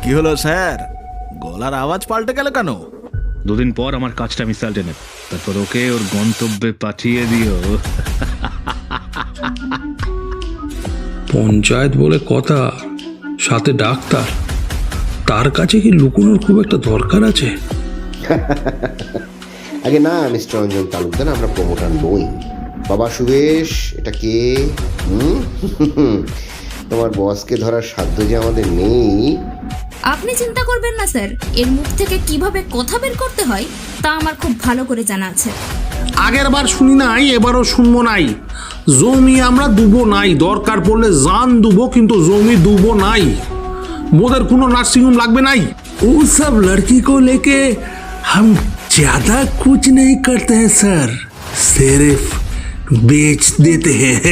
কি হলো স্যার, গলার আওয়াজ পাল্টে গেল কেন? দুদিন পর আমার কাজটা আমি সাল্টে নেব, তারপর ওকে ওর গন্তব্যে পাঠিয়ে দিও। পঞ্চায়েত বলে কথা, সাথে ডাক্তার, তার কাছে কি লুকোনোর খুব একটা দরকার আছে? আগে না মিস্টার রঞ্জন তালুকদার, আমরা প্রমোটার নই। বাবা সুবেশ, এটা কে? তোমার বসকে ধরার সাধ্য যে আমাদের নেই। আপনি চিন্তা করবেন না স্যার, এর মুখ থেকে কিভাবে কথা বের করতে হয় তা আমার খুব ভালো করে জানা আছে। আগের বার শুনি নাই, এবারও শুনবো নাই। জমি আমরা দুবো নাই, দরকার পড়লে জান দুবো, কিন্তু জমি দুবো নাই। মোদের কোনো নার্সিংহোম লাগবে নাই। ও সব লড়কি কো লেকে हम ज्यादा कुछ नहीं करते हैं सर, सिर्फ बेच देते हैं।